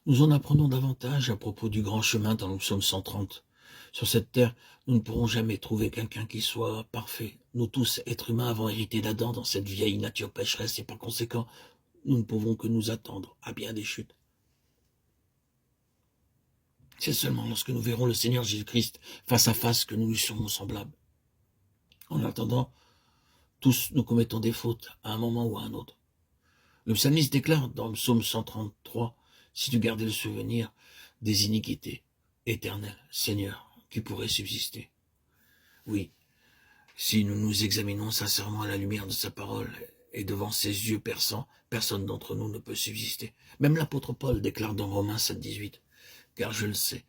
Nous en apprenons davantage à propos du grand chemin dans le psaume 130. Sur cette terre, nous ne pourrons jamais trouver quelqu'un qui soit parfait. Nous tous, êtres humains, avons hérité d'Adam dans cette vieille nature pécheresse et par conséquent, nous ne pouvons que nous attendre à bien des chutes. C'est seulement lorsque nous verrons le Seigneur Jésus-Christ face à face que nous lui serons semblables. En attendant, tous nous commettons des fautes à un moment ou à un autre. Le psalmiste déclare dans le psaume 133, « Si tu gardais le souvenir des iniquités éternelles, Seigneur, qui pourrait subsister ?» Oui, si nous nous examinons sincèrement à la lumière de sa parole et devant ses yeux perçants, personne d'entre nous ne peut subsister. Même l'apôtre Paul déclare dans Romains 7,18, « Car je le sais,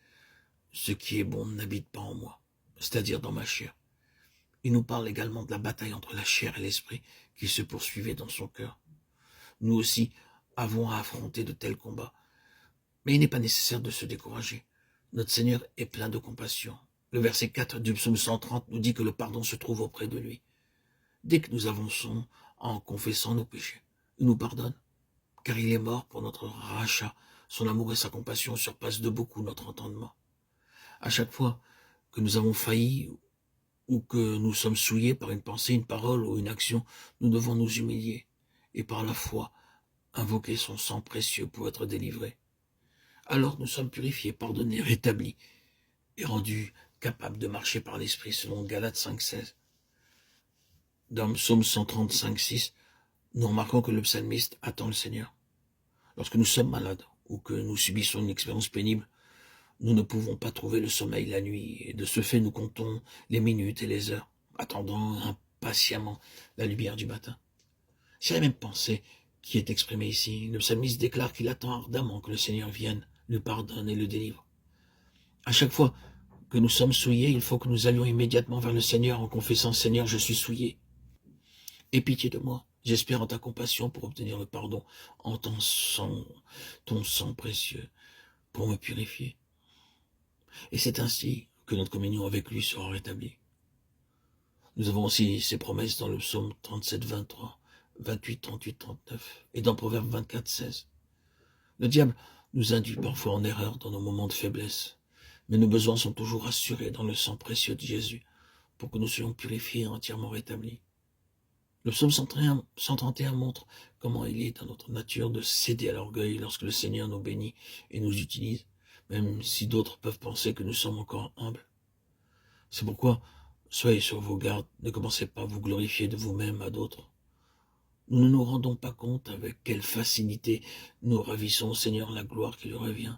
ce qui est bon n'habite pas en moi, c'est-à-dire dans ma chair. » Il nous parle également de la bataille entre la chair et l'esprit qui se poursuivait dans son cœur. Nous aussi avons à affronter de tels combats. Mais il n'est pas nécessaire de se décourager. Notre Seigneur est plein de compassion. Le verset 4 du psaume 130 nous dit que le pardon se trouve auprès de lui. Dès que nous avançons en confessant nos péchés, il nous pardonne, car il est mort pour notre rachat. Son amour et sa compassion surpassent de beaucoup notre entendement. À chaque fois que nous avons failli ou que nous sommes souillés par une pensée, une parole ou une action, nous devons nous humilier et par la foi invoquer son sang précieux pour être délivrés. Alors nous sommes purifiés, pardonnés, rétablis et rendus capables de marcher par l'Esprit selon Galates 5,16. Dans le psaume 135,6, nous remarquons que le psalmiste attend le Seigneur. Lorsque nous sommes malades ou que nous subissons une expérience pénible, nous ne pouvons pas trouver le sommeil la nuit, et de ce fait nous comptons les minutes et les heures, attendant impatiemment la lumière du matin. C'est la même pensée qui est exprimée ici. Le psalmiste déclare qu'il attend ardemment que le Seigneur vienne, le pardonne et le délivre. À chaque fois que nous sommes souillés, il faut que nous allions immédiatement vers le Seigneur en confessant « Seigneur, je suis souillé. Aie pitié de moi. J'espère en ta compassion pour obtenir le pardon en ton sang précieux, pour me purifier. » Et c'est ainsi que notre communion avec lui sera rétablie. Nous avons aussi ces promesses dans le psaume 37, 23, 28, 38, 39 et dans Proverbe 24, 16. Le diable nous induit parfois en erreur dans nos moments de faiblesse, mais nos besoins sont toujours assurés dans le sang précieux de Jésus pour que nous soyons purifiés et entièrement rétablis. Le psaume 131 montre comment il est dans notre nature de céder à l'orgueil lorsque le Seigneur nous bénit et nous utilise, même si d'autres peuvent penser que nous sommes encore humbles. C'est pourquoi, soyez sur vos gardes, ne commencez pas à vous glorifier de vous-même à d'autres. Nous ne nous rendons pas compte avec quelle facilité nous ravissons au Seigneur la gloire qui lui revient.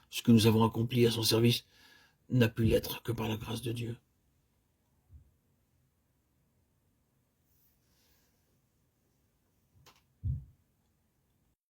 Ce que nous avons accompli à son service n'a pu l'être que par la grâce de Dieu.